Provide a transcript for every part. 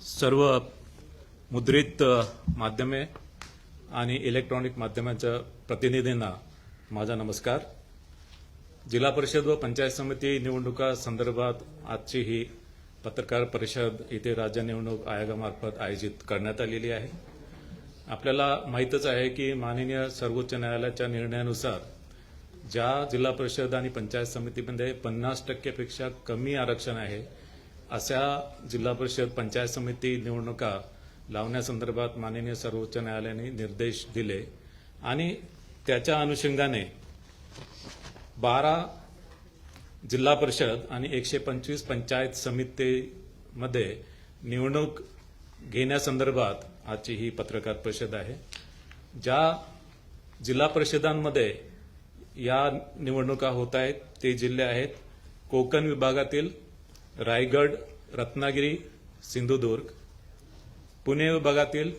सर्व मुद्रित माध्यमे आणि इलेक्ट्रॉनिक माध्यमांच्या प्रतिनिधींना माझा नमस्कार. जिल्हा परिषद व पंचायत समिती निवडणुका संदर्भात आजची ही पत्रकार परिषद इथे राज्य निवडणूक आयोगामार्फत आयोजित करण्यात आलेली आहे. आपल्याला माहीतच आहे की माननीय सर्वोच्च न्यायालयाच्या निर्णयानुसार ज्या जिल्हा परिषद आणि पंचायत समितीमध्ये 50% पेक्षा कमी आरक्षण आहे अशा जिल्हा परिषद पंचायत समिती निवडणुका लावण्यासंदर्भात माननीय सर्वोच्च न्यायालयाने निर्देश दिले आणि त्याच्या अनुषंगाने 12 जिल्हा परिषद आणि 125 पंचायत समितीमध्ये निवडणूक घेण्यासंदर्भात आजची ही पत्रकार परिषद आहे. ज्या जिल्हा परिषदांमध्ये या निवडणुका होत आहेत ते जिल्हे आहेत कोकण विभागातील रायगड, रत्नागिरी, सिंधुदुर्ग. पुणे विभागातील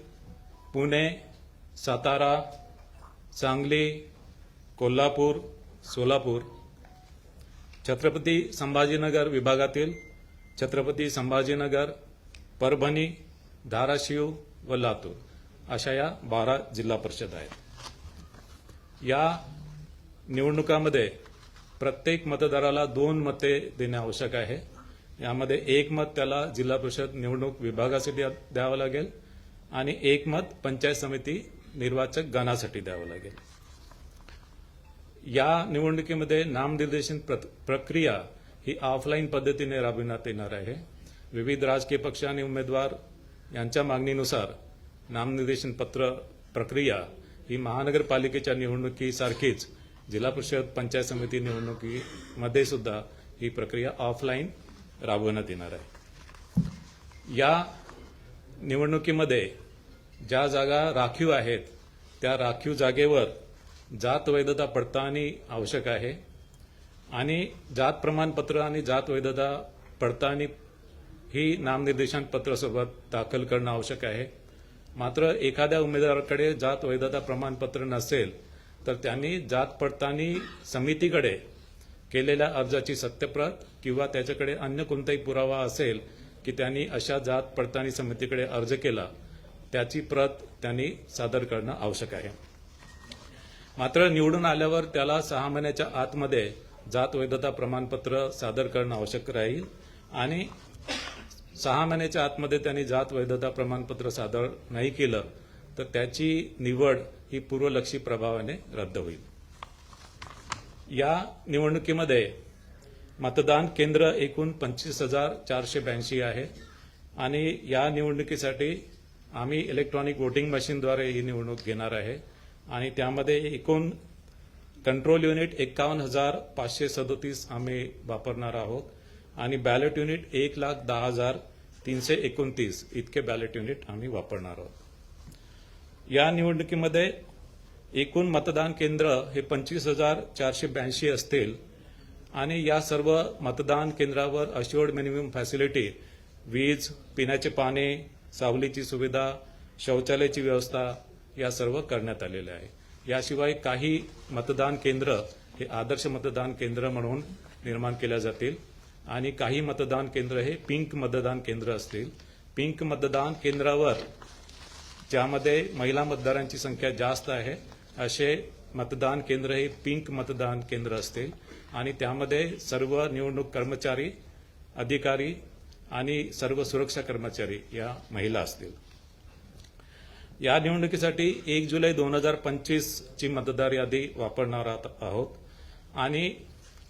पुणे, सातारा, सांगली, कोल्हापूर, सोलापूर. छत्रपती संभाजीनगर विभागातील छत्रपती संभाजीनगर, परभणी, धाराशिव व लातूर अशा या 12 जिल्हा परिषद आहेत. या निवडणुकामध्ये प्रत्येक मतदाराला 2 मते देणे आवश्यक आहे. यामध्ये 1 मत त्याला जिल्हा परिषद निवडणूक विभागासाठी द्यावं लागेल आणि 1 मत पंचायत समिती निर्वाचक गणासाठी द्यावं लागेल. या निवडणुकीमध्ये नामनिर्देशन प्रक्रिया ही ऑफलाईन पद्धतीने राबविण्यात येणार आहे. विविध राजकीय पक्ष आणि उमेदवार यांच्या मागणीनुसार नामनिर्देशन पत्र प्रक्रिया ही महानगरपालिकेच्या निवडणुकीसारखीच जिल्हा परिषद पंचायत समिती निवडणुकीमध्ये सुद्धा ही प्रक्रिया ऑफलाईन राबवण्यात येणार आहे. या निवडणुकीमध्ये ज्या जागा राखीव आहेत त्या राखीव जागेवर जात वैधता पडताळणी आवश्यक आहे आणि जात प्रमाणपत्र आणि जात वैधता पडताळणी ही नामनिर्देशन पत्रासोबत दाखल करणं आवश्यक आहे. मात्र एखाद्या उमेदवाराकडे जात वैधता प्रमाणपत्र नसेल तर त्यांनी जात पडताळणी समितीकडे केलेल्या अर्जाची सत्यप्रत किंवा त्याच्याकडे अन्य कोणताही पुरावा असेल की त्यांनी अशा जात पडताळणी समितीकडे अर्ज केला त्याची प्रत त्यांनी सादर करणं आवश्यक आहे. मात्र निवडून आल्यावर त्याला 6 महिन्याच्या आतमध्ये जात वैधता प्रमाणपत्र सादर करणं आवश्यक राहील आणि 6 महिन्याच्या आतमध्ये त्यांनी जात वैधता प्रमाणपत्र सादर नाही केलं तर त्याची निवड ही पूर्वलक्षी प्रभावाने रद्द होईल. या निवडणुकीमध्ये मतदान केंद्र एकूण 25,482 आहे आणि या निवडणुकीसाठी आम्ही इलेक्ट्रॉनिक वोटिंग मशीनद्वारे ही निवडणूक घेणार आहे आणि त्यामध्ये एकूण कंट्रोल युनिट 51,537 आम्ही वापरणार आहोत आणि बॅलेट युनिट 1,10,329 इतके बॅलेट युनिट आम्ही वापरणार आहोत. या निवडणुकीमध्ये एकूण मतदान केंद्र हे 25,482 असतील आणि या सर्व मतदान केंद्रावर अश्युअर्ड मिनिमम फॅसिलिटी वीज, पिण्याचे पाणी, सावलीची सुविधा, शौचालयाची व्यवस्था या सर्व करण्यात आलेले आहे. याशिवाय काही मतदान केंद्र हे आदर्श मतदान केंद्र म्हणून निर्माण केल्या जातील आणि काही मतदान केंद्र हे पिंक मतदान केंद्र असतील. पिंक मतदान केंद्रावर ज्यामध्ये महिला मतदारांची संख्या जास्त आहे असे मतदान केंद्र हे पिंक मतदान केंद्र असतील आणि त्यामध्ये सर्व निवडणूक कर्मचारी, अधिकारी आणि सर्व सुरक्षा कर्मचारी या महिला असतील. या निवडणुकीसाठी 1 जुलै 2025 ची मतदार यादी वापरणार आहोत आणि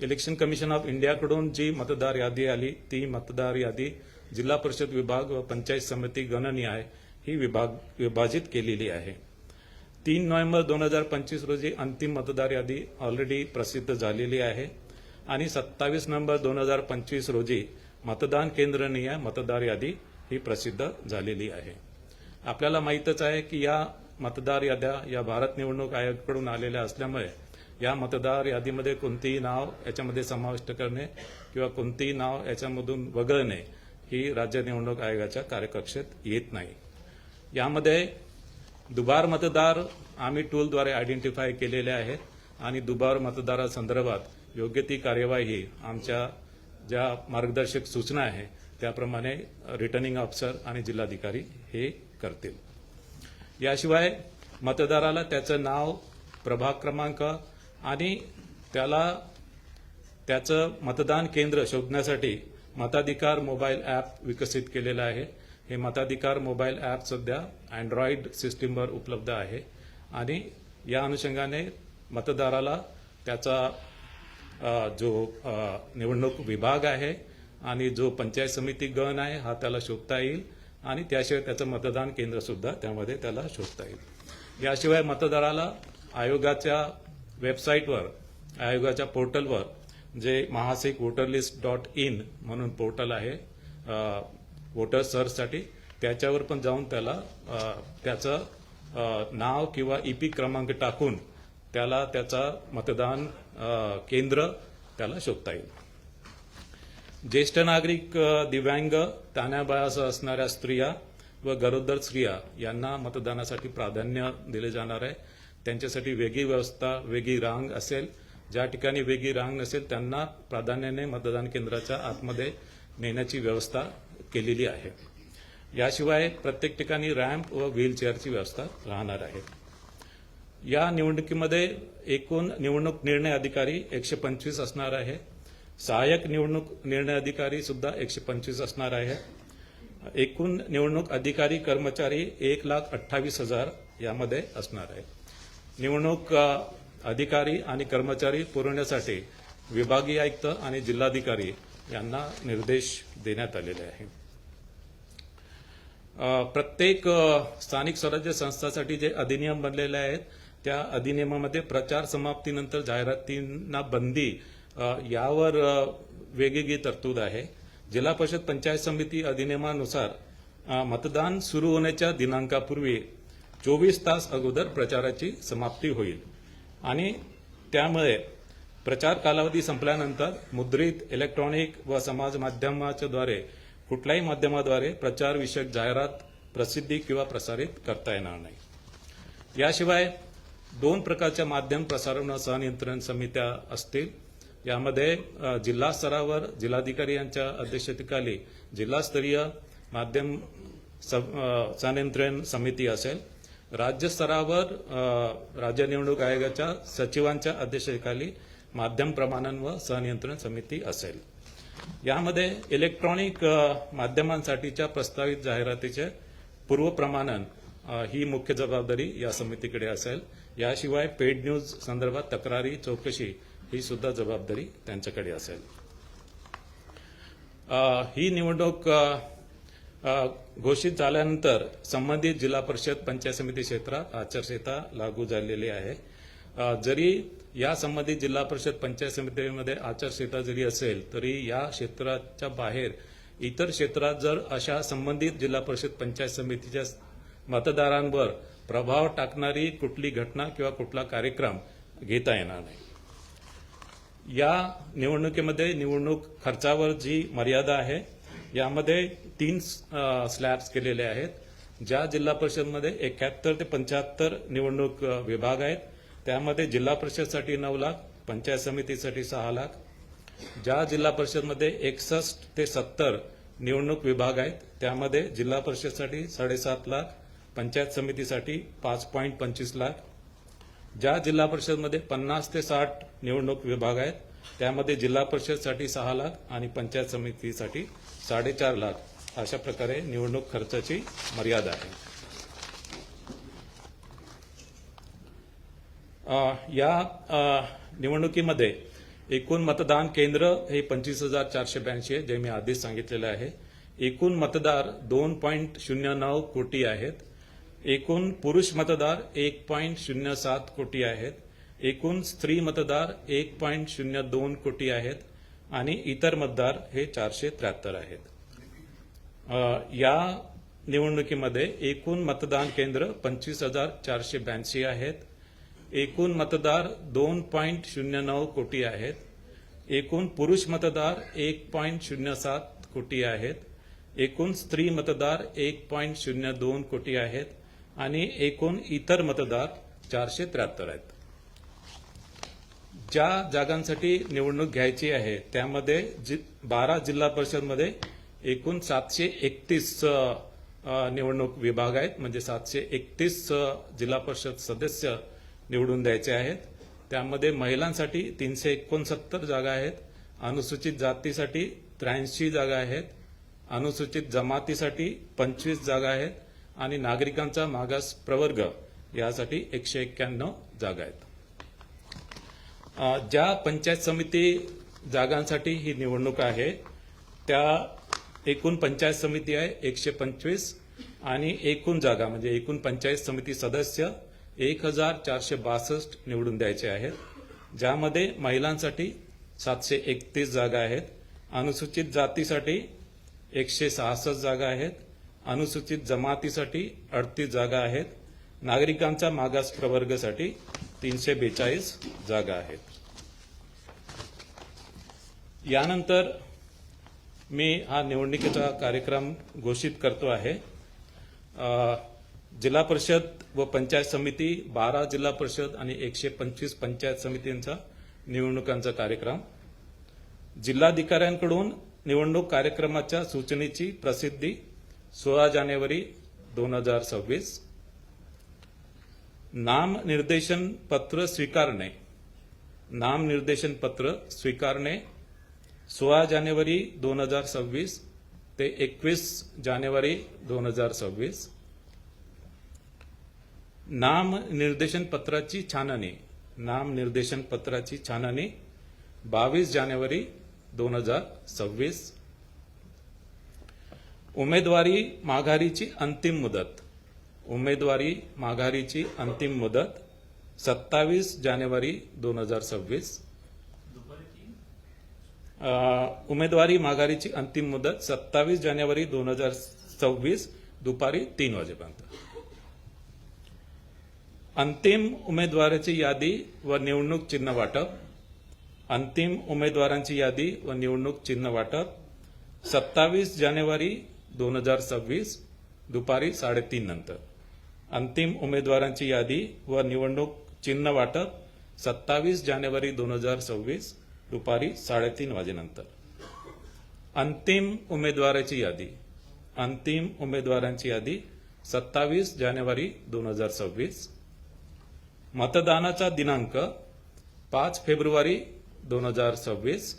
इलेक्शन कमिशन ऑफ इंडियाकडून जी मतदार यादी आली ती मतदार यादी जिल्हा परिषद विभाग व पंचायत समिती गणनीय ही विभाजित केलेली आहे. 3 नोव्हेंबर 2025 रोजी अंतिम मतदार यादी ऑलरेडी प्रसिद्ध झालेली आहे आणि 27 नोव्हेंबर 2025 रोजी मतदान केंद्रनिहाय मतदार यादी ही प्रसिद्ध झालेली आहे. आपल्याला माहीतच आहे की या मतदार याद्या या भारत निवडणूक आयोगाकडून आलेल्या असल्यामुळे या मतदार यादीमध्ये कोणतेही नाव याच्यामध्ये समाविष्ट करणे किंवा कोणतेही नाव याच्यामधून वगळणे ही राज्य निवडणूक आयोगाच्या कार्यकक्षेत येत नाही. यामध्ये दुबार मतदार आम्ही टूलद्वारे आयडेंटिफाय केलेले आहेत आणि दुबार मतदारासंदर्भात योग्य ती कार्यवाही आमच्या ज्या मार्गदर्शक सूचना आहे त्याप्रमाणे रिटर्निंग ऑफिसर आणि जिल्हाधिकारी हे करतील. याशिवाय मतदाराला त्याचं नाव, प्रभाग क्रमांक आणि त्याचं मतदान केंद्र शोधण्यासाठी मताधिकार मोबाईल ॲप विकसित केलेलं आहे. हे मताधिकार मोबाईल ॲप सध्या अँड्रॉइड सिस्टीमवर उपलब्ध आहे आणि या अनुषंगाने मतदाराला त्याचा जो निवडणूक विभाग आहे आणि जो पंचायत समिती गण आहे हा त्याला शोधता येईल आणि त्याशिवाय त्याचं मतदान केंद्र सुद्धा त्यामध्ये त्याला शोधता येईल. याशिवाय मतदाराला आयोगाच्या वेबसाईटवर, आयोगाच्या पोर्टलवर जे महासिक वोटर लिस्ट .in म्हणून पोर्टल आहे वोटर सर्चसाठी, त्याच्यावर पण जाऊन त्याला त्याचं नाव किंवा EP क्रमांक टाकून त्याला त्याचा मतदान केंद्र त्याला शोधता येईल. ज्येष्ठ नागरिक, दिव्यांग, तान्याबाळासह असणाऱ्या स्त्रिया व गरोदर स्त्रिया यांना मतदानासाठी प्राधान्य दिले जाणार आहे. त्यांच्यासाठी वेगळी व्यवस्था, वेगळी रांग असेल. ज्या ठिकाणी वेगळी रांग नसेल त्यांना प्राधान्याने मतदान केंद्राच्या आतमध्ये नेण्याची व्यवस्था केलेली आहे. याशिवाय प्रत्येक ठिकाणी रॅम्प व व्हीलचेअरची व्यवस्था राहणार आहे. या निवडणुकीमध्ये एकूण निवडणूक निर्णय अधिकारी 125 असणार आहे. सहाय्यक निवडणूक निर्णय अधिकारी सुद्धा 125 असणार आहे. एकूण निवडणूक अधिकारी कर्मचारी 1,28,000 यामध्ये असणार आहे. निवडणूक अधिकारी आणि कर्मचारी पुरवण्यासाठी विभागीय आयुक्त आणि जिल्हाधिकारी यांना निर्देश देण्यात आलेले आहे. प्रत्येक स्थानिक स्वराज्य संस्थांसाठी जे अधिनियम बनलेले आहेत त्या अधिनियमामध्ये प्रचार समाप्तीनंतर जाहिरातींना बंदी यावर वेगवेगळी तरतूद आहे. जिल्हा परिषद पंचायत समिती अधिनियमानुसार मतदान सुरू होण्याच्या दिनांकापूर्वी 24 तास अगोदर प्रचाराची समाप्ती होईल आणि त्यामुळे प्रचार कालावधी संपल्यानंतर मुद्रित, इलेक्ट्रॉनिक व समाज माध्यमाच्या द्वारे कुठल्याही माध्यमाद्वारे प्रचारविषयक जाहिरात प्रसिद्धी किंवा प्रसारित करता येणार नाही. याशिवाय 2 प्रकारच्या माध्यम प्रसारण सहनियंत्रण समित्या असतील. यामध्ये जिल्हा स्तरावर जिल्हाधिकारी यांच्या अध्यक्षतेखाली जिल्हास्तरीय माध्यम सहनियंत्रण समिती असेल. राज्य स्तरावर राज्य निवडणूक आयोगाच्या सचिवांच्या अध्यक्षतेखाली माध्यम प्रमाणन व सहनियंत्रण समिती असेल. यामध्ये इलेक्ट्रॉनिक माध्यमांसाठीच्या प्रस्तावित जाहिरातीचे पूर्वप्रमाणन ही मुख्य जबाबदारी या समितीकडे असेल. याशिवाय पेड न्यूज संदर्भात तक्रारी, चौकशी ही सुद्धा जबाबदारी त्यांच्याकडे असेल. ही निवडणूक घोषित झाल्यानंतर संबंधित जिल्हा परिषद पंचायत समिती क्षेत्रात आचारसंहिता लागू झालेली आहे. जरी या संबंधित जिल्हा परिषद पंचायत समितीमध्ये आचारसंहिता जरी असेल तरी या क्षेत्राच्या बाहेर इतर क्षेत्रात जर अशा संबंधित जिल्हा परिषद पंचायत समितीच्या मतदारांवर प्रभाव टाकणारी कुठली घटना किंवा कुठला कार्यक्रम घेता येणार नाही. या निवडणुकीमध्ये निवडणूक खर्चावर जी मर्यादा आहे यामध्ये 3 स्लॅब्स केलेले आहेत. ज्या जिल्हा परिषदमध्ये 71 ते 75 निवडणूक विभाग आहेत त्यामध्ये जिल्हा परिषदसाठी 9 लाख, पंचायत समितीसाठी 6 लाख. ज्या जिल्हा परिषदमध्ये 61 ते 70 निवडणूक विभाग आहेत त्यामध्ये जिल्हा परिषदसाठी 7.5 लाख, पंचायत समितीसाठी 5.25 लाख. ज्या जिल्हा परिषदमध्ये 50 ते 60 निवडणूक विभाग आहेत त्यामध्ये जिल्हा परिषदसाठी 6 लाख आणि पंचायत समितीसाठी 4.5 लाख अशा प्रकारे निवडणूक खर्चाची मर्यादा आहे. या निवडणुकीमध्ये एकूण मतदान केंद्र हे 25,482 आहे जे मी आधीच सांगितलेलं आहे. एकूण मतदार 2.09 कोटी आहेत. एकूण पुरुष मतदार 1.07 कोटी आहेत. एकूण स्त्री मतदार 1.02 कोटी आहेत आणि इतर मतदार हे 473 आहेत. या निवडणुकीमध्ये एकूण मतदान केंद्र 25,482 आहेत. एकूण मतदार 2.09 कोटी आहेत. एकूण पुरुष मतदार 1.07 कोटी आहेत. एकूण स्त्री मतदार 1.02 कोटी आहेत आणि एकूण इतर मतदार 473 आहेत. ज्या जागांसाठी निवडणूक घ्यायची आहे त्यामध्ये 12 जिल्हा परिषदमध्ये एकूण 731 निवडणूक विभाग आहेत, म्हणजे 731 जिल्हा परिषद सदस्य निवडून द्यायचे आहेत. त्यामध्ये महिलांसाठी 369 जागा आहेत, अनुसूचित जातीसाठी 83 जागा आहेत, अनुसूचित जमातीसाठी 25 जागा आहेत आणि नागरिकांचा मागास प्रवर्ग यासाठी 191 जागा आहेत. ज्या पंचायत समिती जागांसाठी ही निवडणूक आहे त्या एकूण पंचायत समिती आहे 125 आणि एकूण जागा म्हणजे एकूण पंचायत समिती सदस्य 1462 निवडून द्यायचे आहेत, ज्यामध्ये महिलांसाठी 731 जागा आहेत, अनुसूचित जातीसाठी 166 जागा आहेत, अनुसूचित जमातीसाठी 38 जागा आहेत, नागरिकांचा मागास प्रवर्गासाठी 342 जागा आहेत. यानंतर मी हा निवडणुकीचा कार्यक्रम घोषित करतो आहे. जिल्हा परिषद व पंचायत समिती 12 जिल्हा परिषद आणि 125 पंचायत समितींचा निवडणुकांचा कार्यक्रम. जिल्हाधिकाऱ्यांकडून निवडणूक कार्यक्रमाच्या सूचनेची प्रसिद्धी 16 जानेवारी 2026. नामनिर्देशन पत्र स्वीकारणे 16 जानेवारी 2026 ते 21 जानेवारी 2026. नामनिर्देशन पत्राची छाननी 22 जानेवारी 2026. उमेदवारी माघारीची अंतिम मुदत 27 जानेवारी 2026. उमेदवारी माघारीची अंतिम मुदत 27 जानेवारी 2026 दुपारी 3 वाजेपर्यंत. अंतिम उमेदवाराची यादी व निवडणूक चिन्ह वाटप. अंतिम उमेदवारांची यादी व निवडणूक चिन्ह वाटप 27 जानेवारी 2026 दुपारी 3:30 नंतर. अंतिम उमेदवारांची यादी व निवडणूक चिन्ह वाटप 27 जानेवारी 2026 दुपारी 3:30 वाजेनंतर. अंतिम उमेदवारांची यादी 27 जानेवारी 2026. मतदानाचा दिनांक 5 फेब्रुवारी 2026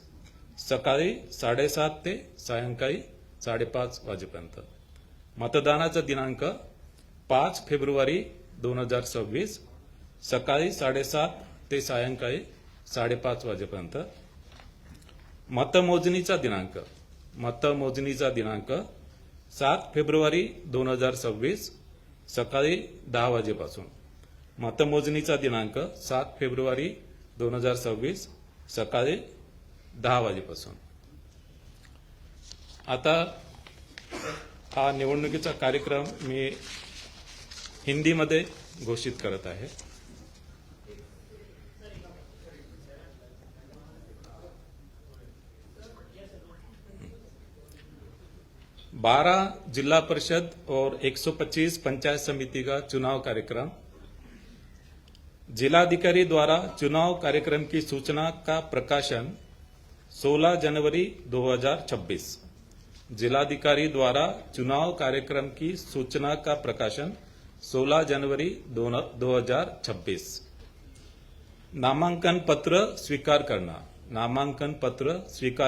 सकाळी 7:30 ते सायंकाळी 5:30 वाजेपर्यंत. मतदानाचा दिनांक 5 फेब्रुवारी 2026 सकाळी 7:30 ते सायंकाळी 5:30 वाजेपर्यंत. मतमोजणीचा दिनांक 7 फेब्रुवारी 2026 सकाळी 10 वाजेपासून. मतमोजणीचा दिनांक 7 फेब्रुवारी 2026 सकाळी 10 वाजेपासून. आता हा निवडणुकीचा कार्यक्रम मी हिंदीमध्ये घोषित करत आहे. 12 जिला परिषद और 125 पंचायत समिति का चुनाव कार्यक्रम. जिलाधिकारी द्वारा चुनाव कार्यक्रम की सूचना का प्रकाशन 16 जनवरी 2026. जिलाधिकारी द्वारा चुनाव कार्यक्रम की सूचना का प्रकाशन 16 जनवरी 2026. नामांकन पत्र स्वीकार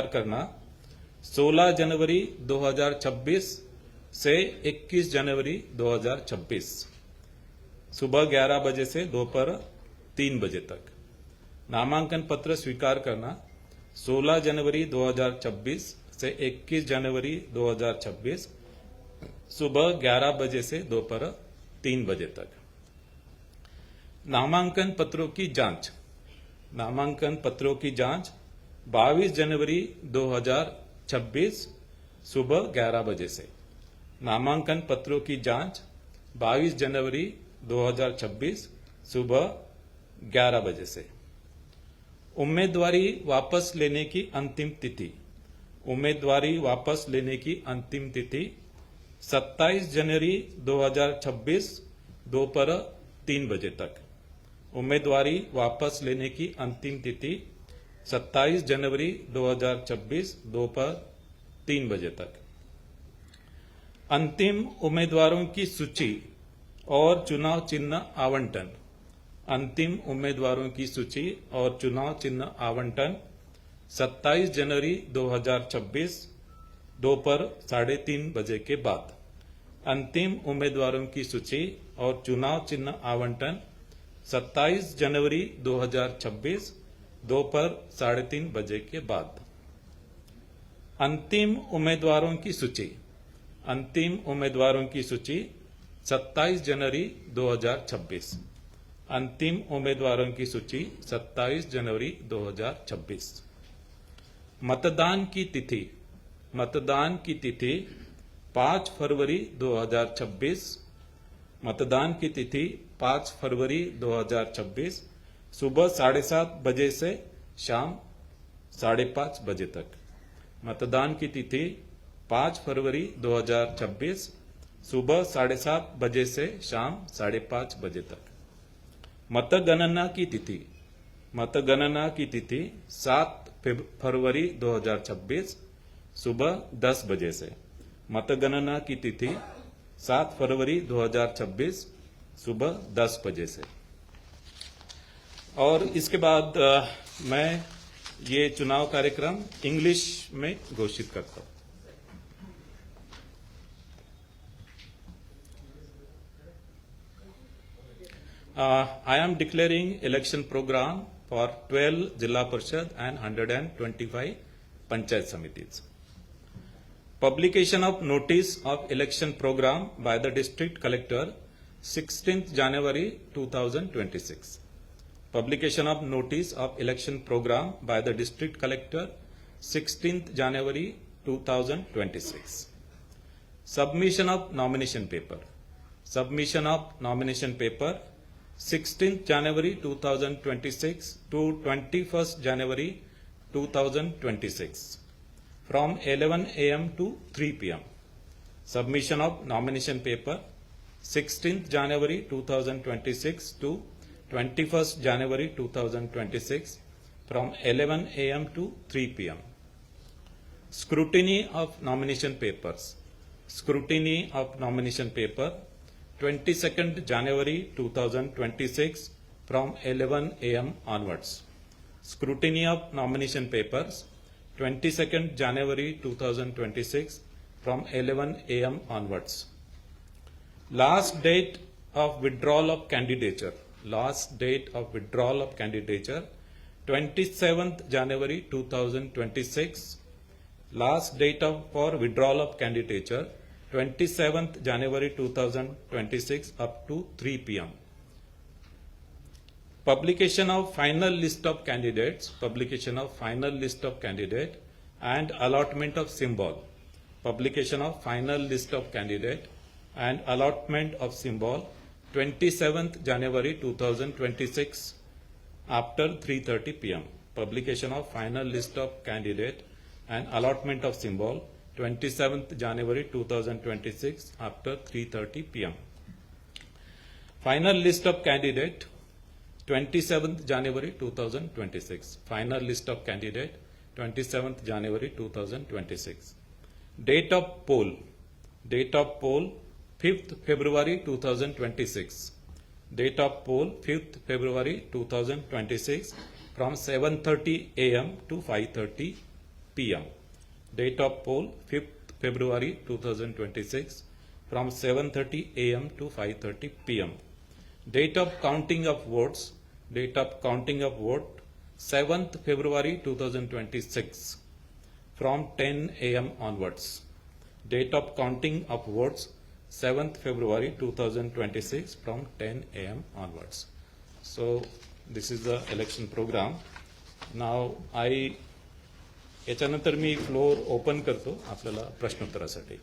करना 16 जनवरी 2026 से 21 जनवरी 2026 सुबह 11 बजे से दोपहर 3 बजे तक. नामांकन पत्र स्वीकार करना 16 जनवरी 2026 से 21 जनवरी 2026 सुबह 11 बजे से दोपहर 3 बजे तक. नामांकन पत्रों की जांच 22 जनवरी 2026 सुबह 11 बजे से. नामांकन पत्रों की जांच 22 जनवरी 2026 सुबह 11 बजे से. उम्मीदवारी वापस लेने की अंतिम तिथि 27 जनवरी 2026 दोपहर 3 बजे तक. उम्मीदवारी वापस लेने की अंतिम तिथि 27 जनवरी 2026 दोपहर 3 बजे तक. अंतिम उम्मीदवारों की सूची और चुनाव चिन्ह आवंटन। अंतिम उम्मीदवारों की सूची और चुनाव चिन्ह आवंटन 27 जनवरी 2026 दोपहर 3:30 बजे के बाद। अंतिम उम्मीदवारों की सूची और चुनाव चिन्ह आवंटन 27 जनवरी 2026 दोपहर 3:30 बजे के बाद। अंतिम उम्मीदवारों की सूची। अंतिम उम्मीदवारों की सूची 27 जनवरी 2026। अंतिम उम्मीदवारों की सूची 27 जनवरी 2026। मतदान की तिथि। मतदान की तिथि 5 फरवरी 2026। मतदान की तिथि 5 फरवरी 2026 सुबह 7:30 बजे से शाम 5:30 बजे तक। मतदान की तिथि 5 फरवरी 2026 सुबह 7:30 बजे से शाम 5:30 बजे तक। मतगणना की तिथि। मतगणना की तिथि 7 फरवरी 2026 सुबह 10 बजे से। मतगणना की तिथि 7 फरवरी 2026 सुबह 10 बजे से। और इसके बाद मैं ये चुनाव कार्यक्रम इंग्लिश में घोषित करता हूं। I am declaring election program for 12 Jilla Parishad and 125 Panchayat Samitis. Publication of notice of election program by the district collector 16th January 2026. Publication of notice of election program by the district collector 16th January 2026. Submission of nomination paper. Submission of nomination paper 16th January 2026 to 21st January 2026 from 11 a.m. to 3 p.m. Submission of nomination paper 16th January 2026 to 21st January 2026 from 11 a.m. to 3 p.m. Scrutiny of nomination papers. Scrutiny of nomination paper 22nd January 2026 from 11 a.m. onwards. Scrutiny of nomination papers 22nd January 2026 from 11 a.m. onwards. Last date of withdrawal of candidature. Last date of withdrawal of candidature 27th January 2026. Last date for withdrawal of candidature 27th January 2026 up to 3 p.m. Publication of final list of candidates. Publication of final list of candidate and allotment of symbol. Publication of final list of candidate and allotment of symbol 27th January 2026 after 3:30 p.m. Publication of final list of candidate and allotment of symbol 27th January 2026 after 3:30 p.m. Final list of candidate 27th January 2026. Final list of candidate 27th January 2026. Date of poll. Date of poll 5th February 2026. Date of poll 5th February 2026 from 7:30 a.m. to 5:30 p.m. Date of poll 5th February 2026 from 7:30 a.m. to 5:30 p.m. Date of counting of votes. Date of counting of vote 7th February 2026 from 10 a.m. onwards. Date of counting of votes 7th February 2026 from 10 a.m. onwards. So this is the election program. Now याच्यानंतर मी floor open करतो आपल्याला प्रश्नोत्तरासाठी.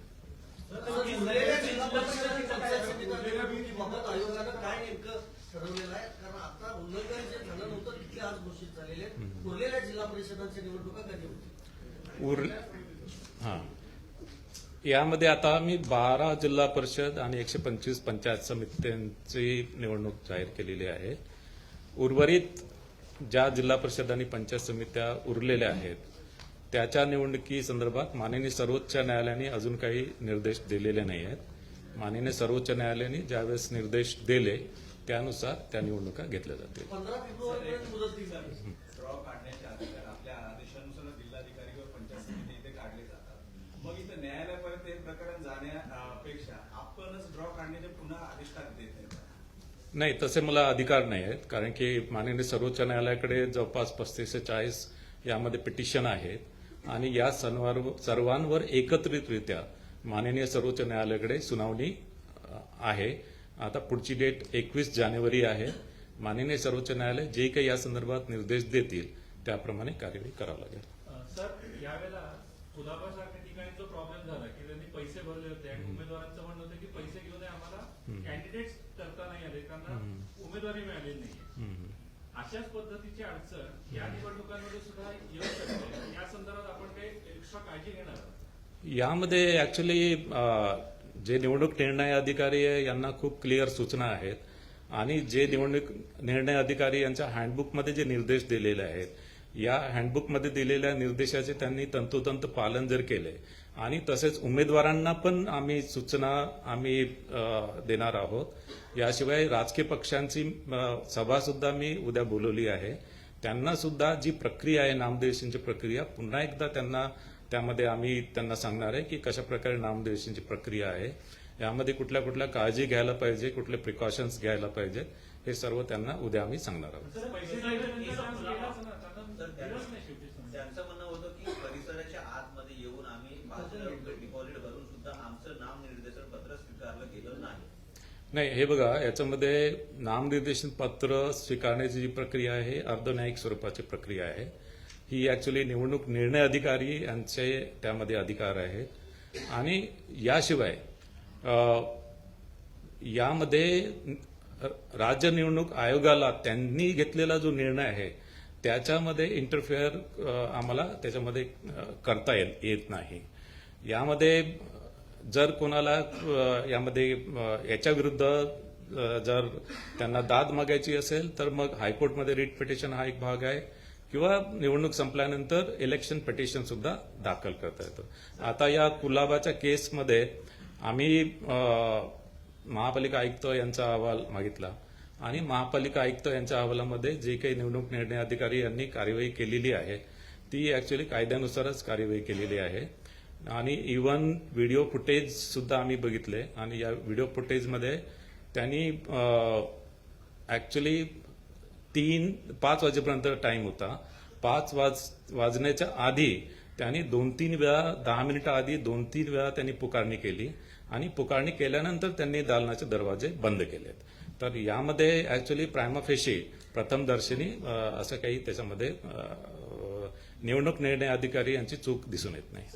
यामध्ये आता मी 12 जिल्हा परिषद आणि 125 पंचायत समित्यांची निवडणूक जाहीर केलेली आहे. उर्वरित ज्या जिल्हा परिषद आणि पंचायत समित्या उरलेल्या आहेत त्याच्या निवडणुकी संदर्भात माननीय सर्वोच्च न्यायालयाने अजून काही निर्देश दिलेले नाही आहेत. माननीय सर्वोच्च न्यायालयाने ज्यावेळेस निर्देश दिले त्यानुसार त्या निवडणुका घेतल्या जातील. 15 फेब्रुवारीपर्यंत मुदत दिली जाते. ड्रॉ काढण्याच्या अधिकार आपल्या आदेशानुसार जिल्हाधिकारी किंवा पंचायत समिती इथे काढले जातात. मग इथे न्यायालयापर्यंत हे प्रकरण जाण्यापेक्षा आपणच ड्रॉ काढण्याचे पुन्हा आदेश का देत नाही? नाही, तसे मला अधिकार नाही आहेत. कारण की माननीय सर्वोच्च न्यायालयाकडे जवळपास 35 ते 40 यामध्ये पिटिशन आहेत आणि या सर्वांवर एकत्रितरित्या माननीय सर्वोच्च न्यायालयाकडे सुनावणी आहे. आता पुढची डेट 21 जानेवारी आहे. माननीय सर्वोच्च न्यायालय जे काही या संदर्भात निर्देश देतील त्याप्रमाणे कार्यवाही करावं लागेल. सर, यावेळेला कुलाबासारख्या ठिकाणी जो प्रॉब्लेम झाला की त्यांनी पैसे भरले होते आणि उमेदवारांचं म्हणणं होतं की पैसे घेऊन आम्हाला कॅन्डिडेट्स करता नाही आले, त्यांना उमेदवारी मिळालेली नाही. अशाच पद्धतीची अडचण या निवडणुकांमध्ये सुद्धा येऊ शकते. या संदर्भात आपण काही एक्स्ट्रा काळजी घेणार आहोत? यामध्ये ऍक्च्युली जे निवडणूक निर्णय अधिकारी आहे यांना खूप क्लिअर सूचना आहेत आणि जे निवडणूक निर्णय अधिकारी यांच्या हँडबुकमध्ये जे निर्देश दिलेले आहेत या हँडबुकमध्ये दिलेल्या निर्देशाचे त्यांनी तंतोतंत पालन जर केले आणि तसेच उमेदवारांना पण आम्ही सूचना देणार आहोत. याशिवाय राजकीय पक्षांची सभा सुद्धा मी उद्या बोलवली आहे. त्यांना सुद्धा जी प्रक्रिया आहे नामनिर्देशनची प्रक्रिया पुन्हा एकदा त्यामध्ये आम्ही त्यांना सांगणार आहे की कशा प्रकारे नामनिर्देशनची प्रक्रिया आहे, यामध्ये कुठल्या कुठल्या काळजी घ्यायला पाहिजे, कुठले प्रिकॉशन्स घ्यायला पाहिजेत, हे सर्व त्यांना उद्या आम्ही सांगणार आहोत. त्यांचं म्हणणं होतं की परिसराच्या आतमध्ये येऊन आम्ही डिपॉझिट भरून सुद्धा आमचं नामनिर्देशन पत्र स्वीकारलं गेलं नाही. नाही, हे बघा, याच्यामध्ये नामनिर्देशन पत्र स्वीकारण्याची जी प्रक्रिया आहे अर्धन्यायिक स्वरूपाची प्रक्रिया आहे. ही ऍक्च्युली निवडणूक निर्णय अधिकारी यांचे त्यामध्ये अधिकार आहेत आणि याशिवाय यामध्ये राज्य निवडणूक आयोगाला त्यांनी घेतलेला जो निर्णय आहे त्याच्यामध्ये इंटरफेअर आम्हाला त्याच्यामध्ये करता येत नाही. यामध्ये जर कोणाला यामध्ये याच्या विरुद्ध जर त्यांना दाद मागायची असेल तर मग हायकोर्टमध्ये रिट पिटिशन हा एक भाग आहे किंवा निवडणूक संपल्यानंतर इलेक्शन पिटिशन सुद्धा दाखल करता येतं. आता या कुलाबाच्या केसमध्ये आम्ही महापालिका आयुक्त यांचा अहवाल मागितला आणि महापालिका आयुक्त यांच्या अहवालामध्ये जे काही निवडणूक निर्णय अधिकारी यांनी कार्यवाही केलेली आहे ती ऍक्च्युली कायद्यानुसारच कार्यवाही केलेली आहे आणि इव्हन व्हिडिओ फुटेज सुद्धा आम्ही बघितले आणि या व्हिडिओ फुटेजमध्ये त्यांनी ऍक्च्युली 5 वाजेपर्यंत टाइम होता. 5 वाजण्याच्या आधी त्यांनी 2-3 वेळा 10 मिनिटं आधी 2-3 वेळा त्यांनी पुकारणी केली आणि पुकारणी केल्यानंतर त्यांनी दालनाचे दरवाजे बंद केलेत. तर यामध्ये ऍक्च्युली प्रायमा फेशी प्रथमदर्शनी असं काही त्याच्यामध्ये निवडणूक निर्णय अधिकारी यांची चूक दिसून येत नाही.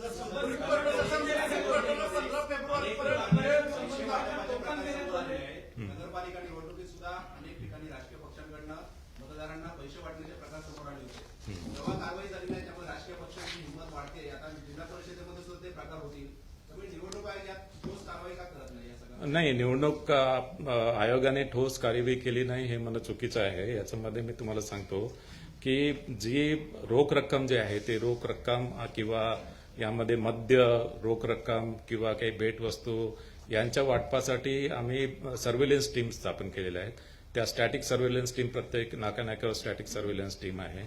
नगरपालिका निवडणुकीत सुद्धा अनेक ठिकाणी राजकीय पक्षांकडनं मतदारांना पैसे वाटण्याचे प्रकार समोर आले होते. जेव्हा कारवाई झाली नाही त्यामुळे राजकीय पक्षांची हिंमत वाढते. आता जिल्हा परिषदेमध्ये सुद्धा ते प्रकार होतील. त्यामुळे निवडणूक आयोग यात ठोस कारवाई का करत नाही? नाही, निवडणूक आयोगाने ठोस कार्यवाही केली नाही हे मला चुकीचं आहे. याच्यामध्ये मी तुम्हाला सांगतो की जी रोख रक्कम जी आहे ते रोख रक्कम किंवा यामध्ये मद्य रोख रक्कम किंवा काही भेटवस्तू यांच्या वाटपासाठी आम्ही सर्व्हेलन्स टीम स्थापन केलेल्या आहेत. त्या स्टॅटिक सर्व्हेलन्स टीम प्रत्येक नाकानाक्यावर स्टॅटिक सर्व्हेलन्स टीम आहे,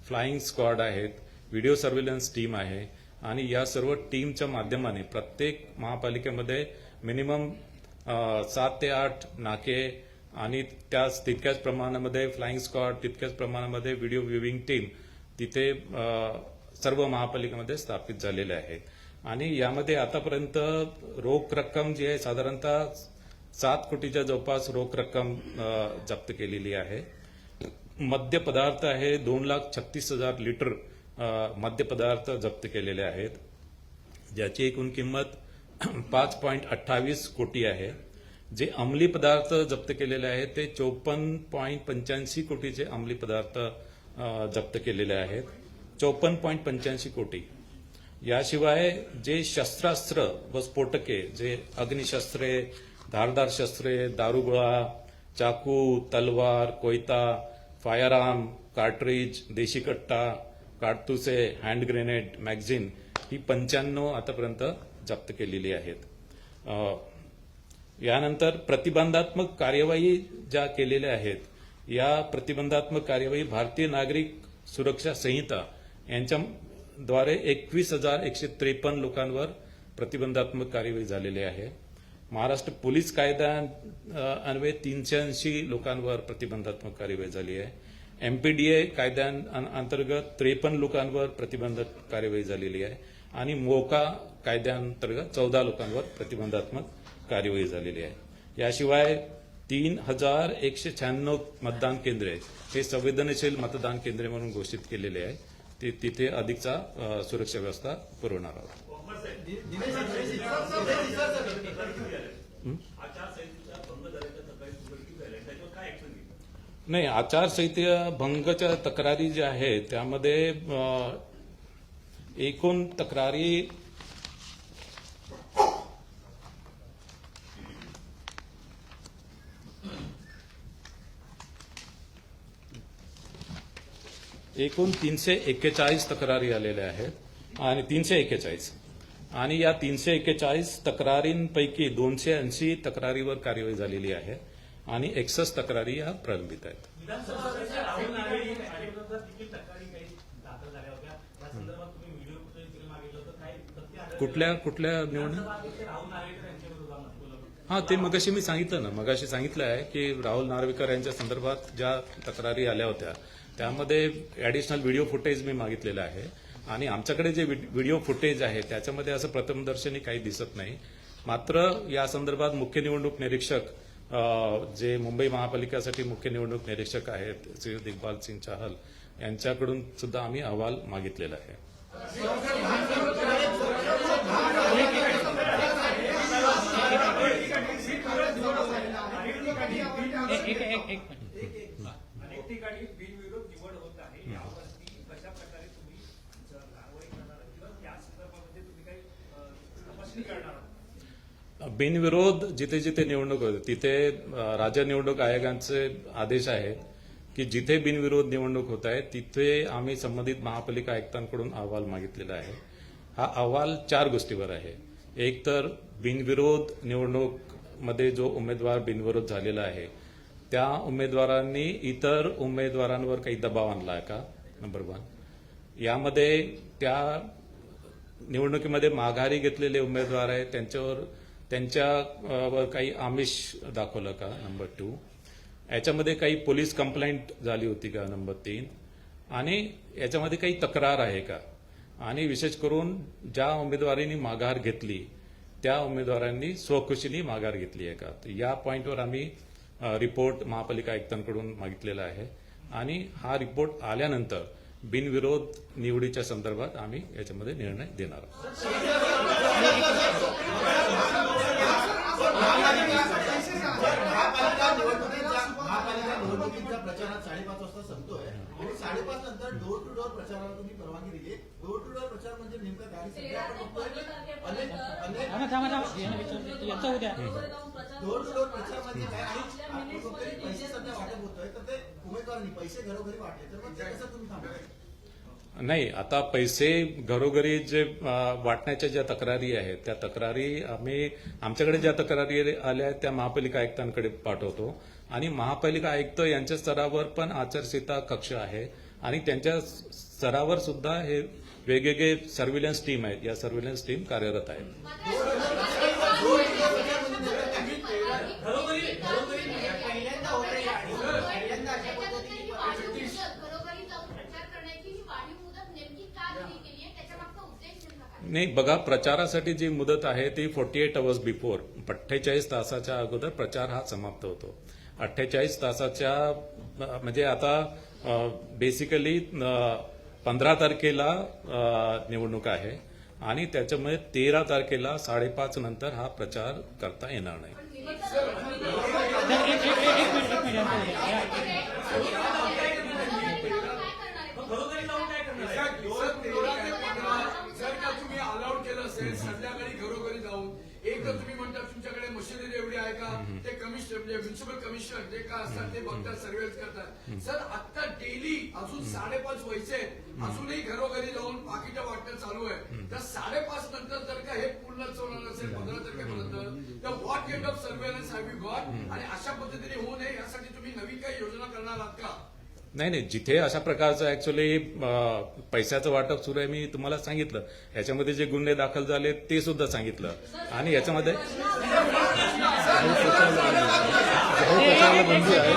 फ्लाइंग स्क्वॉड आहेत, व्हिडिओ सर्व्हेलन्स टीम आहे आणि या सर्व टीमच्या माध्यमाने प्रत्येक महापालिकेमध्ये मिनिमम 7 ते 8 नाके आणि तितक्याच प्रमाणामध्ये फ्लाइंग स्क्वॉड, तितक्याच प्रमाणामध्ये व्हिडिओ व्ह्युइंग टीम तिथे सर्व महापालिकेमध्ये स्थापित झालेले आहेत आणि यामध्ये आतापर्यंत रोख रक्कम जी आहे साधारणतः 7 कोटीच्या जवळपास रोख रक्कम जप्त केलेली आहे. मद्य पदार्थ आहे 2,36,000 लिटर मद्य पदार्थ जप्त केलेले आहेत, ज्याची एकूण किंमत 5.28 कोटी आहे. जे अंमली पदार्थ जप्त केलेले आहेत ते 54.85 कोटीचे अंमली पदार्थ जप्त केलेले आहेत. 54.85 कोटी. याशिवाय जे शस्त्रास्त्र व स्फोटके, जे अग्निशस्त्रे, धारदार शस्त्रे, दारुगोळा, चाकू, तलवार, कोयता, फायर आर्म, कार्ट्रिज, देशी कट्टा, काडतुसे, हँड ग्रेनेड, मॅगझिन ही 95 आतापर्यंत जप्त केलेली आहेत. यानंतर प्रतिबंधात्मक कार्यवाही ज्या केलेल्या आहेत, या प्रतिबंधात्मक कार्यवाही भारतीय नागरिक सुरक्षा संहिता यांच्याद्वारे 21,153 लोकांवर प्रतिबंधात्मक कार्यवाही झालेली आहे. महाराष्ट्र पोलीस कायद्यान्वये 380 लोकांवर प्रतिबंधात्मक कार्यवाही झाली आहे. MPDA कायद्यांतर्गत 53 लोकांवर प्रतिबंधात्मक कार्यवाही झालेली आहे आणि मोका कायद्यांतर्गत 14 लोकांवर प्रतिबंधात्मक कार्यवाही झालेली आहे. याशिवाय 3,196 मतदान केंद्रे हे संवेदनशील मतदान केंद्रे म्हणून घोषित केलेले आहे. तिथे अधिकचा सुरक्षा व्यवस्था पुरवणार आहोत. नाही, आचारसंहिता भंगच्या तक्रारी ज्या आहेत त्यामध्ये एकूण तक्रारी एकूण 341 तक्रारी आलेल्या आहेत आणि 341 आणि या 341 तक्रारींपैकी 280 तक्रारीवर कार्यवाही झालेली आहे आणि 61 तक्रारी या प्रलंबित आहेत. राहुल नार्वे यांच्याविरोधात देखील तक्रारी काही दाखल झाल्या होत्या. त्या संदर्भात तुम्ही व्हिडिओ फुटेज मागितलं होतं, काय तथ्य आढळलं? कुठल्या निवडणूक? राहुल नार्वेकर यांच्या विरोधात. हा, ते मगाशी मी सांगितलं ना. मगाशी सांगितलं आहे की राहुल नार्वेकर यांच्या संदर्भात ज्या तक्रारी आल्या होत्या त्यामध्ये ऍडिशनल व्हिडिओ फुटेज मी मागितलेलं आहे आणि आमच्याकडे जे व्हिडिओ फुटेज आहे त्याच्यामध्ये असं प्रथमदर्शनी काही दिसत नाही. मात्र या संदर्भात मुख्य निवडणूक निरीक्षक जे मुंबई महापालिकेसाठी मुख्य निवडणूक निरीक्षक आहेत श्री इकबाल सिंग चाहल यांच्याकडून सुद्धा आम्ही अहवाल मागितलेला आहे. अनेक ठिकाणी बिनविरोध निवड होत आहे. यावरती कशा प्रकारे तुम्ही कारवाई करणार किंवा त्या संदर्भामध्ये तुम्ही काही तपासणी करणार? बिनविरोध जिथे जिथे निवडणूक होते तिथे राज्य निवडणूक आयोगाचे आदेश आहेत की जिथे बिनविरोध निवडणूक होत आहे तिथे आम्ही संबंधित महापालिका आयुक्तांकडून अहवाल मागितलेला आहे. हा अहवाल 4 गोष्टीवर आहे. एक तर बिनविरोध निवडणूक मध्ये जो उमेदवार बिनविरोध झालेला आहे त्या उमेदवारांनी इतर उमेदवारांवर काही दबाव आणला आहे का, नंबर 1. यामध्ये त्या निवडणुकीमध्ये माघारी घेतलेले उमेदवार आहेत त्यांच्यावर काही आमिष दाखवलं का, नंबर 2. याच्यामध्ये काही पोलीस कंप्लेंट झाली होती का, नंबर 3. आणि याच्यामध्ये काही तक्रार आहे का, आणि विशेष करून ज्या उमेदवारांनी माघार घेतली त्या उमेदवारांनी स्वखुशीने माघार घेतली आहे का. तर या पॉइंटवर आम्ही रिपोर्ट महापालिका आयुक्तांकडून मागितलेला आहे आणि हा रिपोर्ट आल्यानंतर बिनविरोध निवडीच्या संदर्भात आम्ही याच्यामध्ये निर्णय देणार आहोत. महापालिका निवडणुकीच्या प्रचारात 5:30 वाजता संपतोय आणि 5:30 नंतर डोर टू डोर प्रचाराला तुम्ही परवानगी दिली. डोर टू डोर प्रचार म्हणजे नेमकं काय? सध्या आपण बघतोय डोर टू डोर प्रचार म्हणजे काय आणि पैसे सध्या वाटप होतोय तर ते उमेदवारांनी पैसे घरोघरी वाटले तर मग ते कसं तुम्ही थांबवाल? नाही, आता पैसे घरोघरी जे वाटण्याच्या ज्या तक्रारी आहेत त्या तक्रारी आम्ही आमच्याकडे ज्या तक्रारी आल्या आहेत त्या महापालिका आयुक्तांकडे पाठवतो आणि महापालिका आयुक्त यांच्या स्तरावर पण आचारसंहिता कक्ष आहे आणि त्यांच्या स्तरावर सुद्धा हे वेगवेगळे सर्व्हिलन्स टीम आहेत. या सर्व्हिलन्स टीम कार्यरत आहेत. नाही, बघा, प्रचारासाठी जी मुदत आहे ती 48 आवर्स बिफोर 48 तासाच्या अगोदर प्रचार हा समाप्त होतो. 48 तासाच्या म्हणजे आता बेसिकली 15 तारखेला निवडणूक आहे आणि त्याच्यामुळे 13 तारखेला 5:30 नंतर हा प्रचार करता येणार नाही. जर का तुम्ही अलाउड केलं असेल संध्याकाळी घरोघरी जाऊन एक नंतर तुम्ही म्हणता तुमच्याकडे मशिनरी एवढी आहे का, ते कमिशनर म्युन्सिपल कमिशनर जे का असतात ते बघतात, सर्वेच करतात. सर आता डेली अजून 5.5 व्हायचे अजूनही घरोघरी जाऊन पाकिटं वाटणं चालू आहे. तर 5.5 नंतर जर का हे पूर्ण होणार असेल 15 तारखेपर्यंत, तर what kind of surveillance have you got, आणि अशा पद्धतीने होऊ नये यासाठी तुम्ही नवी काही योजना करणार आहात का? नाही, जिथे अशा प्रकारचं ऍक्च्युली पैशाचं वाटप सुरू आहे मी तुम्हाला सांगितलं. याच्यामध्ये जे गुन्हे दाखल झाले ते सुद्धा सांगितलं. आणि याच्यामध्ये बंदी आहे.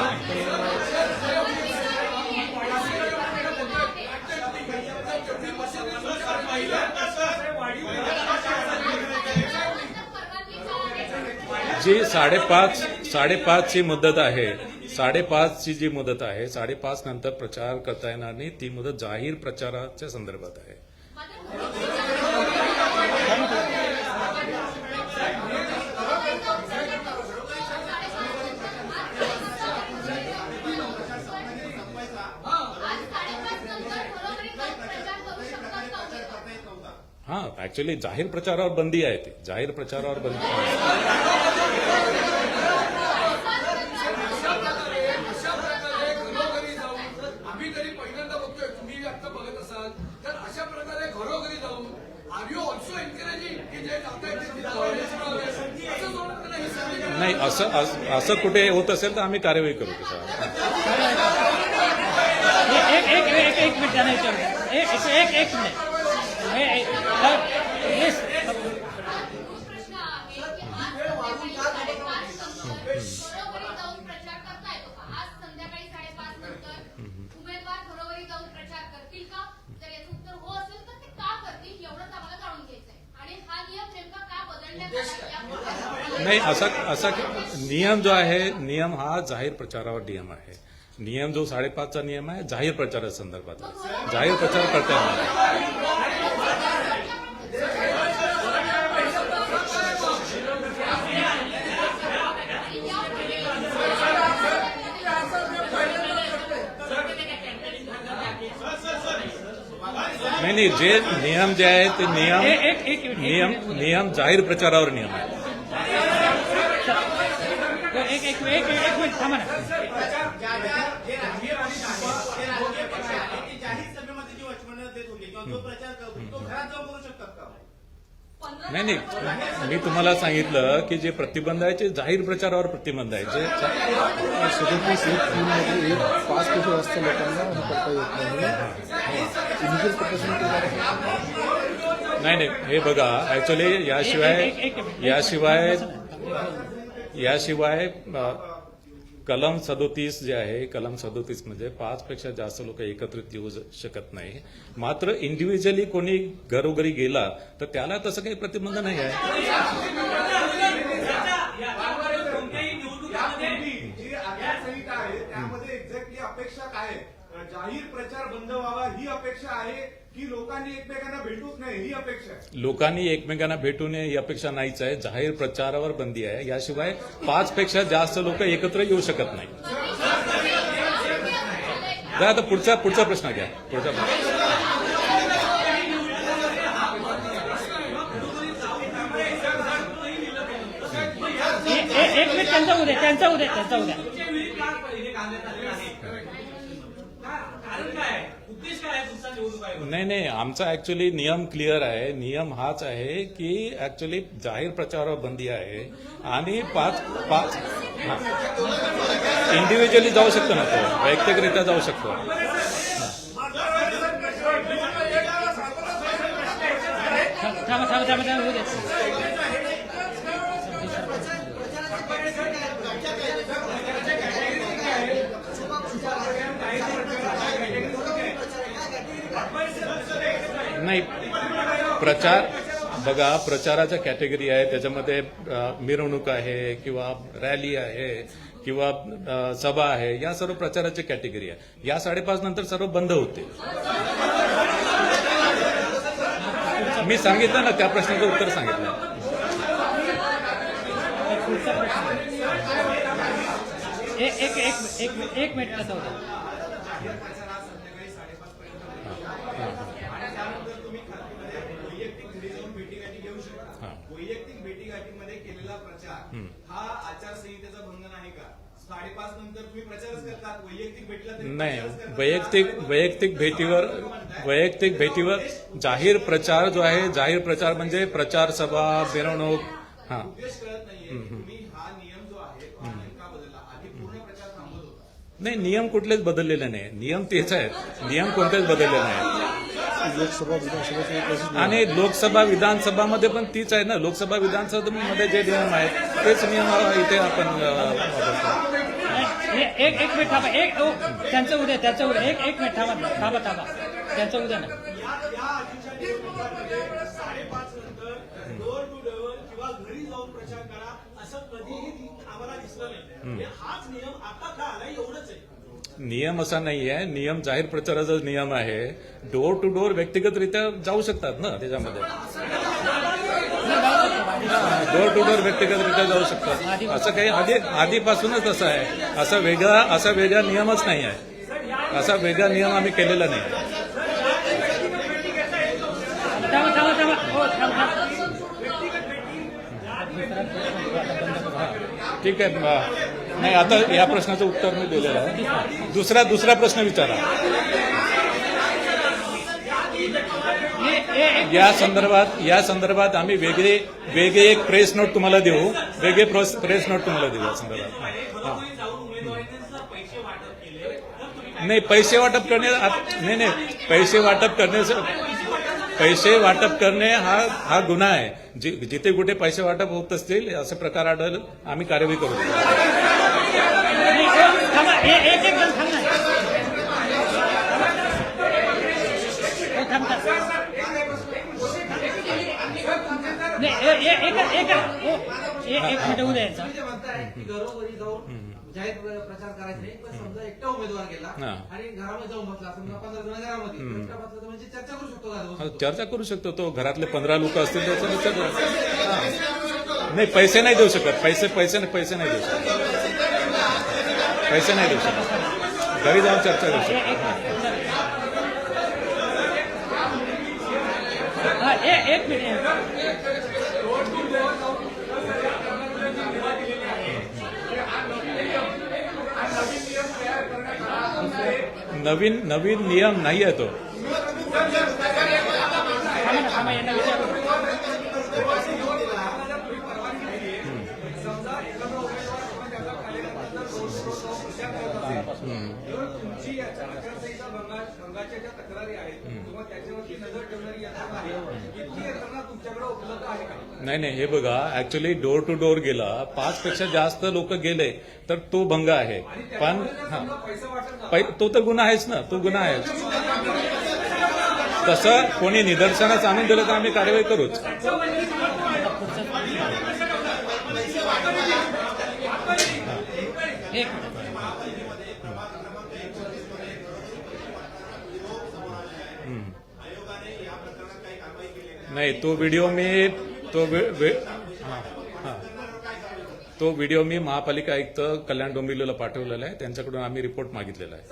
जी 5.5 ची मुदत आहे, 5.5 ची जी मुदत आहे, 5.5 नंतर प्रचार करता येणार नाही. ती मुदत जाहीर प्रचाराच्या संदर्भात आहे. हा, ऍक्च्युली जाहीर प्रचारावर बंदी आहे. ती जाहीर प्रचारावर बंदी आहे. अशा प्रकारे घरोघरी जाऊन आम्ही तरी पहिल्यांदा बघतोय, तुम्ही आता बघत असाल तर अशा प्रकारे घरोघरी जाऊन आर यू ऑल्सो एन्करेजिंग की जे जातायत ते तिथं राहावे, असं सोडत नाही. नाही, असं कुठे होत असेल तर आम्ही कार्यवाही करू त्याच्यावर. एक मिनिट जाना विचार एक मिनिट प्लीज. प्रश्न आहे की आज संध्याकाळी 5:30 घरोघरी जाऊन प्रचार करता येतो का? आज संध्याकाळी 5:30 नंतर उमेदवार घरोघरी जाऊन प्रचार करतील का? जर याचं उत्तर हो असेल तर ते का करतील एवढंच आम्हाला जाणून घ्यायचंय. आणि हा नियम नेमका का बदलण्यात आला? नाही, असा नियम जो आहे, नियम हा जाहीर प्रचारावर नियम आहे. नियम जो 5.5चा नियम आहे जाहीर प्रचाराच्या संदर्भात आहे. जाहीर प्रचार करता येणार. नाही, जे नियम जे आहे ते नियम जाहीर प्रचारावर नियम आहे. एक मिनिट थांबा ना. जाहीर सभेमध्ये जी वचनं देत होते किंवा जो प्रचार करतो तो घरात जाऊन करू शकतात का? नाही, मी तुम्हाला सांगितलं की जे प्रतिबंध आहे ते जाहीर प्रचारावर प्रतिबंध आहे. जे 5 कोटी वाजता लोकांना हे करता येत नाही, हे बघा ऍक्च्युली याशिवाय कलम 37 जे आहे, कलम 37 मध्ये 5 पेक्षा जास्त लोक एकत्रित येऊ शकत नाही. मात्र इंडिव्हिज्युअली कोणी घरोघरी गेला तर त्याला तसं काही प्रतिबंध नाही आहे. जी आचारसंहिता आहे त्यामध्ये एक्झॅक्टली अपेक्षा काय आहे? जाहीर प्रचार बंद व्हावा ही अपेक्षा आहे की लोकांनी एकमेकांना भेटूच नाही ही अपेक्षा आहे? लोकांनी एकमेकांना भेटू नये ही अपेक्षा नाहीच आहे. जाहीर प्रचारावर बंदी आहे. याशिवाय 5 पेक्षा जास्त लोक एकत्र येऊ शकत नाही. आता पुढचा प्रश्न घ्या. पुढचा प्रश्न. एक मिनिट त्यांचा उद्या नाही, आमचा ऍक्च्युली नियम क्लिअर आहे. नियम हाच आहे की ऍक्च्युली जाहीर प्रचारावर बंदी आहे आणि 5 इंडिव्हिज्युअली जाऊ शकतो ना, तो वैयक्तिकरित्या जाऊ शकतो. थांबा नाही, बघा प्रचाराच्या कॅटेगरी आहे. त्याच्यामध्ये मिरवणूक आहे किंवा रॅली आहे किंवा सभा आहे, या सर्व प्रचाराची कॅटेगरी आहे. या 5:30 नंतर सर्व बंद होते. मी सांगितलं ना, त्या प्रश्नाचं उत्तर सांगितलं. एक मिनिट कसं होतं. वैयक्तिक भेटीगाठी घेऊ शकता. वैयक्तिक भेटीगाठीमध्ये आचारसंहितेचा भंग नाही का? 5:30 नंतर तुम्ही प्रचारच करतात, वैयक्तिक भेटला तरी नाही, प्रचारच करतात. वैयक्तिक भेटीवर जाहीर प्रचार जो आहे, जाहीर प्रचार म्हणजे प्रचार सभा, मिरवणूक. हा, उद्देश कळत नाहीये. तुम्ही हा नियम जो आहे तो ऑनलाईन का बदलला? आधी पूर्ण प्रचार थांबवत होता. नाही, नियम कुठलेच बदललेले नाही. नियम तेच आहेत, नियम कोणतेच बदलले नाही. लोकसभा विधानसभेचे तसेच आणि लोकसभा विधानसभामध्ये पण तीच आहे ना. लोकसभा विधानसभेमध्ये जे नियम आहेत तेच नियम इथे आपण वापरतो. एक मिनिट थांबा. त्यांचं उद्या एक मिनिट थांबा. त्यांचं उद्या ना. या आधीच्या निवडणुकांमध्ये 5:30 नंतर डोर टू डोर किंवा घरी जाऊन प्रचार करा असं कधीही आम्हाला दिसलं नाही. हाच नियम आता का आला एवढंच आहे. नियम असा नाही आहे. नियम जाहीर प्रचाराचा नियम आहे. डोर टू डोर व्यक्तिगतरित्या जाऊ शकतात ना त्याच्यामध्ये. डोर टू डोर व्यक्तिगतरित्या जाऊ शकतात. असं काही आधीपासूनच असं आहे. असा वेगळा नियमच नाही आहे. असा वेगळा नियम आम्ही केलेला नाही. ठीक आहे. नाही, आता या प्रश्नाचं उत्तर मी दिलेलं आहे. दुसरा प्रश्न विचारा. या संदर्भात आम्ही वेगळी एक प्रेस नोट तुम्हाला देऊ. प्रेस नोट तुम्हाला देऊ या संदर्भात. नाही, पैसे वाटप करणे हा गुन्हा आहे. जिथे कुठे पैसे वाटप होत असतील असे प्रकार आढळले आम्ही कार्यवाही करू. एक मिनिट उद्या यायचा. तुम्ही जे म्हणताय की घरोघरी जाऊन जाहीर प्रचार करायचा नाही, पण समजा एकटा उमेदवार गेला हा. आणि घरामध्ये जाऊन बसला, समजा 15 जण घरामध्ये एकटा बसला तर म्हणजे चर्चा करू शकतो का? चर्चा करू शकतो. तो घरातले 15 लोक असतील त्याचा विचार. नाही, पैसे नाही देऊ शकत. पैसे नाही देऊ शकत. पैसे नाही देऊ शकत. घरी जाऊन चर्चा करू शकतो. एक मिनिट. नवीन नियम नाही आहे तो. थांबा यांना विचारू. तुमची आचारसंहिता भंगाच्या ज्या तक्रारी आहेत किंवा त्याच्यावरती नजर ठेवणारी यंत्रणा आहे, इतकी यंत्रणा तुमच्याकडे उपलब्ध आहे का? नाही, हे बघा, ऍक्च्युली डोर टू डोर गेला, 5 पेक्षा जास्त लोक गेले तर तो भंग आहे. पण पैसे वाटत तो तर गुन्हा आहेच ना. तो गुन्हा आहेच. तसं कोणी निदर्शनास आणून दिलं तर आम्ही कारवाई करूच. एक नाही, तो व्हिडिओ मी महापालिका आयुक्त कल्याण डोंबिवलीला पाठवलेला आहे. त्यांच्याकडून आम्ही रिपोर्ट मागितलेला आहे.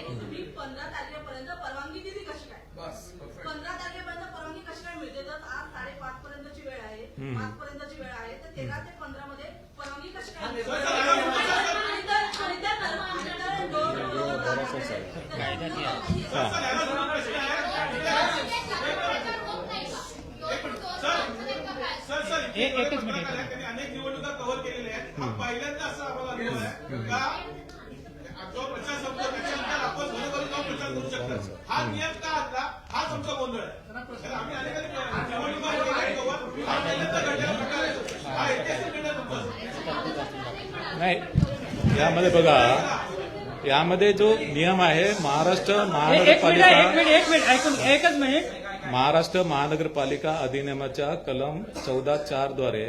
तुम्ही 15 तारखेपर्यंत परवानगी दिली कशी काय? 15 तारखेपर्यंत परवानगी कशी काय मिळते? तर आज 5:30 पर्यंतची वेळ आहे, 5 पर्यंतची वेळ आहे, तर 13 ते 15 मध्ये परवानगी कशी काय एकच मिनिट. त्यांनी अनेक निवडणुका कव्हर केलेल्या आहेत. हा पहिल्यांदा असा आम्हाला अनुभव आहे का जो प्रचार संपला त्याच्यानंतर आपण घरोघरी जाऊन प्रचार करू शकतो. हा नियम का आणला? हाच आमचा गोंधळ आहे. तर आम्ही अनेक निवडणुका केल्या कव्हर. हा पहिल्यांदा घडलेला प्रकार आहे. हा ऐतिहासिक निर्णय तुमचा. नाही, यामध्ये बघा, यामध्ये जो नियम आहे महाराष्ट्र एक महानगरपालिका मिनिट ऐकून. एकच मिनिट. महाराष्ट्र महानगरपालिका अधिनियमाच्या कलम 14(4) द्वारे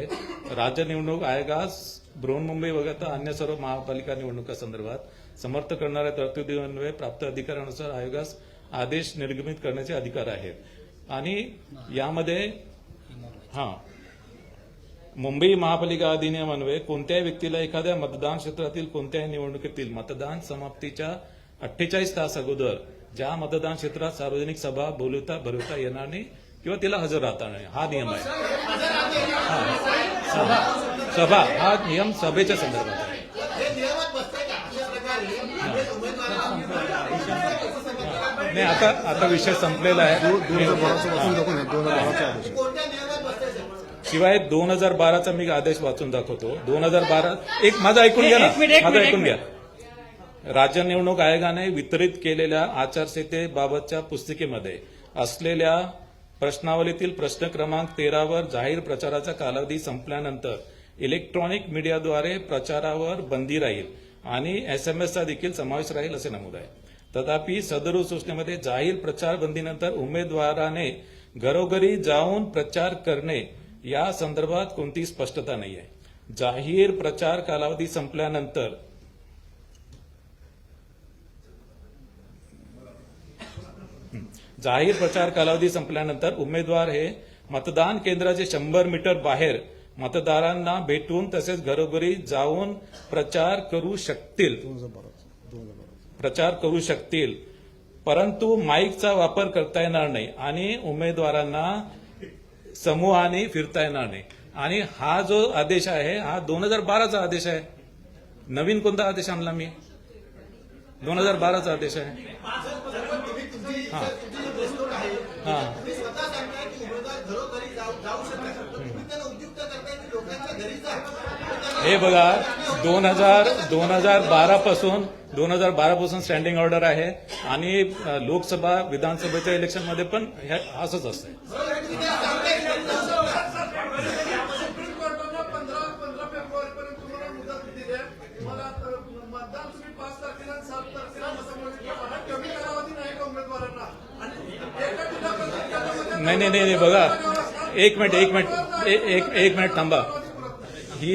राज्य निवडणूक आयोगास बृहन्मुंबई वगळता अन्य सर्व महापालिका निवडणुकांसंदर्भात समर्थ करणाऱ्या तरतुदीन्वये प्राप्त अधिकारानुसार आयोगास आदेश निर्गमित करण्याचे अधिकार आहेत. आणि यामध्ये मुंबई महापालिका अधिनियमान्वये कोणत्याही व्यक्तीला एखाद्या मतदान क्षेत्रातील कोणत्याही निवडणुकीतील मतदान समाप्तीच्या 48 तास अगोदर ज्या मतदान क्षेत्रात सार्वजनिक सभा भरवता येणार नाही किंवा तिला हजर राहता नाही, हा नियम आहे. सभा हा नियम सभेच्या संदर्भात आहे. नाही, आता विषय संपलेला आहे. 2012चं वाचून दाखवून द्या, 2012चा आदेश. शिवाय 2012चा मी आदेश वाचून दाखवतो. 2012 एक माझं ऐकून घ्या ना, एक मिनिट. माझं ऐकून घ्या. राज्य निवडणूक आयोगाने वितरित केलेल्या आचारसंहितेबाबतच्या पुस्तिकेमध्ये असलेल्या प्रश्नावलीतील प्रश्न क्रमांक 13 वर जाहीर प्रचाराचा कालावधी संपल्यानंतर इलेक्ट्रॉनिक मीडियाद्वारे प्रचारावर बंदी राहील आणि एसएमएसचा देखील समावेश राहील असे नमूद आहे. तथापि सदर सूचनेमध्ये जाहीर प्रचार बंदीनंतर उमेदवाराने घरोघरी जाऊन प्रचार करणे या संदर्भात कोणतीही स्पष्टता नाही आहे. जाहीर प्रचार कालावधी संपल्यानंतर जाहीर प्रचार कालावधी संपल्यानंतर उमेदवार हे मतदान केंद्राचे 100 मीटर बाहेर मतदारांना भेटून तसेच घरोघरी जाऊन प्रचार करू शकतील, परंतु माईकचा वापर करता येणार नाही आणि उमेदवारांना समूहाने फिरता येणार नाही. आणि हा जो आदेश आहे हा 2012चा आदेश आहे. नवीन कोणता आदेश आणला मी? 2012चा आदेश आहे. हा हा हे बघा 2012 पासून स्टँडिंग ऑर्डर आहे आणि लोकसभा विधानसभेच्या इलेक्शन मध्ये पण असंच असतंय. सुप्रीम कोर्टानं 15 फेब्रुवारीपर्यंत तुम्हाला मुदत दिली आहे. मला मतदान तुम्ही 5 तारखेला आणि 7 तारखेला मतदान कमी कालावधी नाही का उमेदवारांना? आणि एका जिल्हा नाही बघा, एक मिनिट थांबा. ही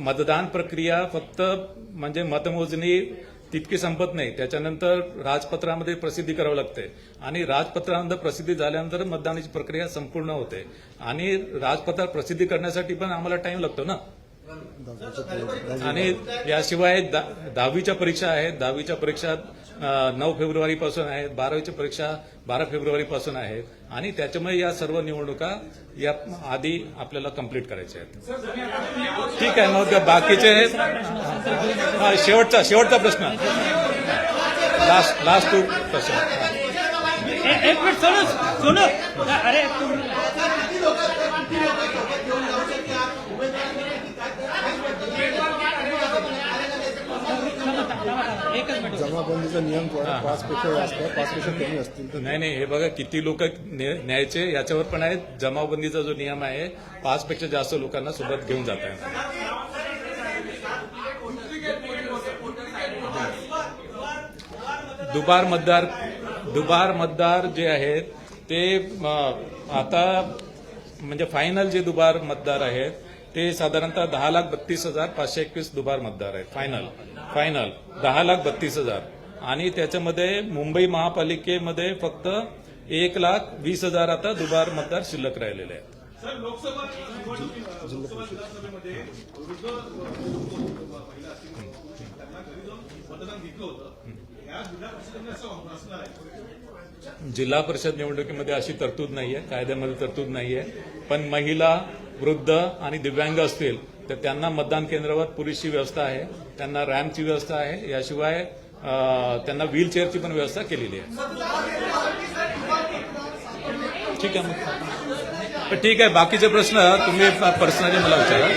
मतदान प्रक्रिया फक्त म्हणजे मतमोजणी तितकी संपत नाही. त्याच्यानंतर राजपत्रामध्ये प्रसिद्धी करावी लागते आणि राजपत्रानंतर प्रसिद्धी झाल्यानंतर मतदानाची प्रक्रिया संपूर्ण होते आणि राजपत्रात प्रसिद्धी करण्यासाठी पण आम्हाला टाइम लागतो ना. आणि याशिवाय 10वीच्या परीक्षा आहेत. 10वीच्या परीक्षा 9 फेब्रुवारीपासून आहेत. 12वीच्या परीक्षा 12 फेब्रुवारीपासून आहेत आणि त्याच्यामुळे या सर्व निवडणुका या आधी आपल्याला कंप्लीट करायच्या आहेत. ठीक आहे, मग बाकीचे शेवटचा प्रश्न, लास्ट 2 प्रश्न. एक मिनिट सोनू अरे एकच मिनिट. जमाबंदीचा नियम 5 पेक्षा जास्त 5 पेक्षा कमी असतील तर नाही हे बघा किती लोक न्यायचे याच्यावर पण आहे. जमावबंदीचा जो नियम आहे 5 पेक्षा जास्त लोकांना सोबत घेऊन जात आहे. दुबार मतदार जे आहेत ते आता म्हणजे फायनल जे दुबार मतदार आहेत ते साधारणतः 10,32,521 दुबार मतदार आहेत. फायनल 10,32,000 आणि त्याच्यामध्ये मुंबई महापालिकेमध्ये फक्त 1,20,000 आता दुबार मतदार शिल्लक राहिलेले आहेत. सर, लोकसभा विधानसभेमध्ये वृद्ध महिला असतील त्यांना घरी जाऊन मतदान घेतलं होतं. या जिल्हा परिषदेने असं असणार आहे? जिल्हा परिषद निवडणुकीमध्ये अशी तरतूद नाहीये, कायद्यामध्ये तरतूद नाहीये. पण महिला, वृद्ध आणि दिव्यांग असतील तर त्यांना मतदान केंद्रावर पुरेशी व्यवस्था आहे. त्यांना रॅम्पची व्यवस्था आहे. याशिवाय त्यांना व्हीलचेअरची पण व्यवस्था केलेली आहे. ठीक आहे, मग ठीक आहे. बाकीचे प्रश्न तुम्ही पर्सनली मला विचारा.